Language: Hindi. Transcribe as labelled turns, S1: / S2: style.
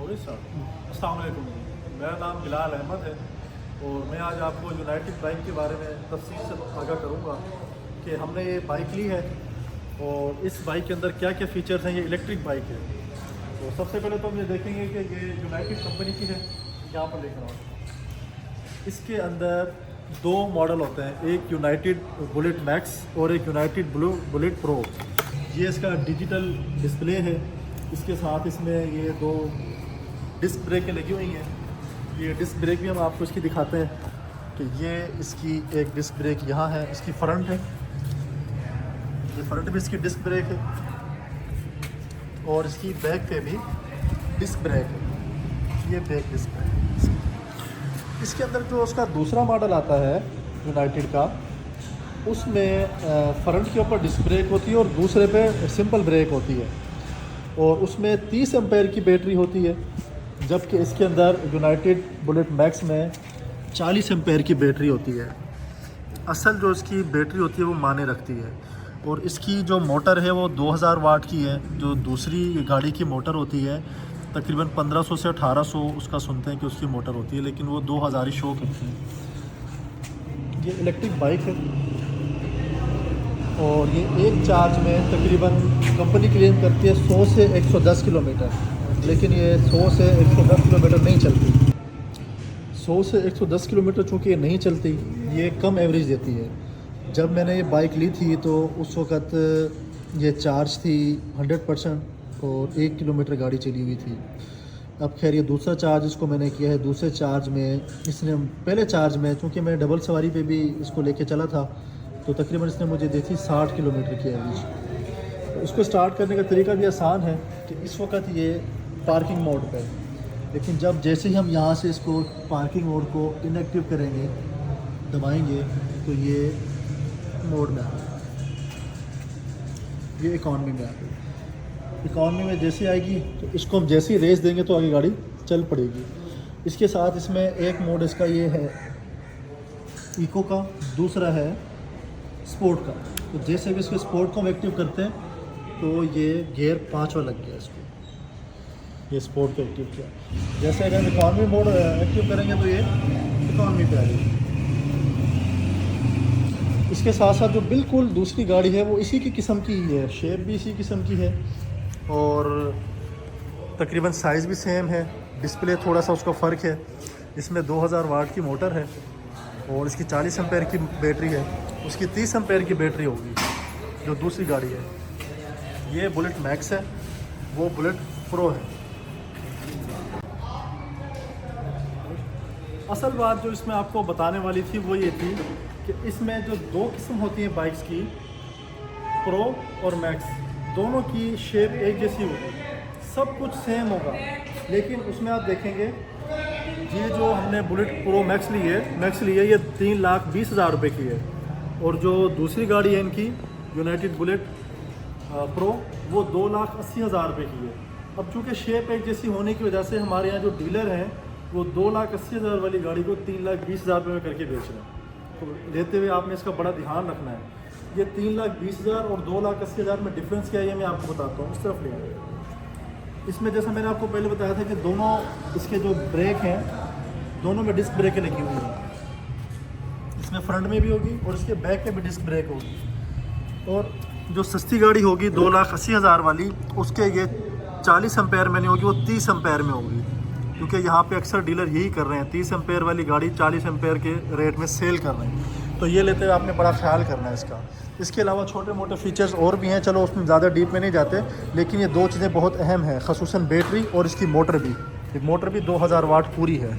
S1: अस्सलाम वालेकुम, मेरा नाम बिलाल अहमद है और मैं आज आपको यूनाइटेड बाइक के बारे में तफसील से आगाह करूँगा कि हमने ये बाइक ली है और इस बाइक के अंदर क्या क्या फ़ीचर्स हैं। ये इलेक्ट्रिक बाइक है। तो सबसे पहले तो हम ये देखेंगे कि ये यूनाइटेड कंपनी की है। यहाँ पर देख रहा हूँ, इसके अंदर दो मॉडल होते हैं, एक यूनाइटेड बुलेट मैक्स और एक यूनाइटेड बुलेट प्रो। ये इसका डिजिटल डिस्प्ले है। इसके साथ इसमें ये दो डिस्क ब्रेकें लगी हुई हैं। ये डिस्क ब्रेक भी हम आपको इसकी दिखाते हैं कि ये इसकी एक डिस्क ब्रेक यहाँ है, इसकी फ्रंट है, ये फ्रंट भी इसकी डिस्क ब्रेक है और इसकी बैक पे भी डिस्क ब्रेक है, ये बैक डिस्क ब्रेक। इसके अंदर जो उसका दूसरा मॉडल आता है यूनाइटेड का, उसमें फ्रंट के ऊपर डिस्क ब्रेक होती है और दूसरे पे सिंपल ब्रेक होती है और उसमें 30 एम्पेयर की बैटरी होती है, जबकि इसके अंदर यूनाइटेड बुलेट मैक्स में 40 एम्पेयर की बैटरी होती है। असल जो इसकी बैटरी होती है वो माने रखती है और इसकी जो मोटर है वो 2000 वाट की है। जो दूसरी गाड़ी की मोटर होती है तकरीबन 1500 से 1800 उसका सुनते हैं कि उसकी मोटर होती है, लेकिन वो 2000 ही शो करती है। ये इलेक्ट्रिक बाइक है और ये एक चार्ज में तकरीबन कंपनी क्लेम करती है 100 से 110 किलोमीटर, लेकिन ये 100 से 110 किलोमीटर नहीं चलती। 100 से 110 किलोमीटर चूँकि ये नहीं चलती, ये कम एवरेज देती है। जब मैंने ये बाइक ली थी तो उस वक़्त ये चार्ज थी 100% और 1 किलोमीटर गाड़ी चली हुई थी। अब खैर ये दूसरा चार्ज इसको मैंने किया है। दूसरे चार्ज में इसने, पहले चार्ज में चूँकि मैं डबल सवारी पे भी इसको लेके चला था तो तकरीबन इसने मुझे दी थी 60 किलोमीटर की एवरेज। तो इसको स्टार्ट करने का तरीका भी आसान है कि इस वक्त ये पार्किंग मोड पे है, लेकिन जब जैसे ही हम यहाँ से इसको पार्किंग मोड को इनएक्टिव करेंगे, दबाएंगे, तो ये मोड में आ गया, ये इकॉनमी में आ गई। इकॉनमी में जैसे आएगी तो इसको हम जैसे ही रेस देंगे तो आगे गाड़ी चल पड़ेगी। इसके साथ इसमें एक मोड इसका ये है इको का, दूसरा है स्पोर्ट का। तो जैसे भी इसके स्पोर्ट को हम एक्टिव करते हैं तो ये गियर 5 लग गया इसको, ये स्पोर्ट को एक्टिव किया। जैसे अगर इकॉनमी मोड एक्टिव करेंगे तो ये इकॉनमी पे आ जाएगी। इसके साथ साथ जो बिल्कुल दूसरी गाड़ी है वो इसी की किस्म की ही है, शेप भी इसी किस्म की है और तकरीबन साइज़ भी सेम है। डिस्प्ले थोड़ा सा उसका फ़र्क है। इसमें 2000 वाट की मोटर है और इसकी 40 एम्पेयर की बैटरी है, उसकी 30 एम्पेयर की बैटरी होगी जो दूसरी गाड़ी है। ये बुलेट मैक्स है, वो बुलेट प्रो है। असल बात जो इसमें आपको बताने वाली थी वो ये थी कि इसमें जो दो किस्म होती हैं बाइक्स की, प्रो और मैक्स, दोनों की शेप एक जैसी होगी, सब कुछ सेम होगा, लेकिन उसमें आप देखेंगे ये जो हमने बुलेट प्रो मैक्स ली है ये 3,20,000 रुपये की है और जो दूसरी गाड़ी है इनकी यूनाइटेड बुलेट प्रो वो 2,80,000 रुपये की है। अब चूँकि शेप एक जैसी होने की वजह से हमारे यहाँ जो डीलर हैं वो 2,80,000 वाली गाड़ी को 3,20,000 रुपये में करके बेच रहे हैं। तो लेते हुए आपने इसका बड़ा ध्यान रखना है। ये 3,20,000 और 2,80,000 में डिफरेंस क्या है ये मैं आपको बताता हूँ। इस तरफ ले आए। इसमें जैसा मैंने आपको पहले बताया था कि दोनों इसके जो ब्रेक हैं दोनों में डिस्क ब्रेकें लगी हुई हैं। इसमें फ्रंट में भी होगी और इसके बैक में भी डिस्क ब्रेक होगी। और जो सस्ती गाड़ी होगी 2,80,000 वाली, उसके ये 40 एम्पेयर में नहीं होगी, वो 30 एम्पेयर में होगी, क्योंकि यहाँ पे अक्सर डीलर यही कर रहे हैं, 30 एम्पेयर वाली गाड़ी 40 एम्पेयर के रेट में सेल कर रहे हैं। तो ये लेते हुए आपने बड़ा ख्याल करना है इसका। इसके अलावा छोटे मोटे फीचर्स और भी हैं, चलो उसमें ज़्यादा डीप में नहीं जाते, लेकिन ये दो चीज़ें बहुत अहम हैं, ख़ुसूसन बैटरी और इसकी मोटर भी। मोटर भी 2000 वाट पूरी है।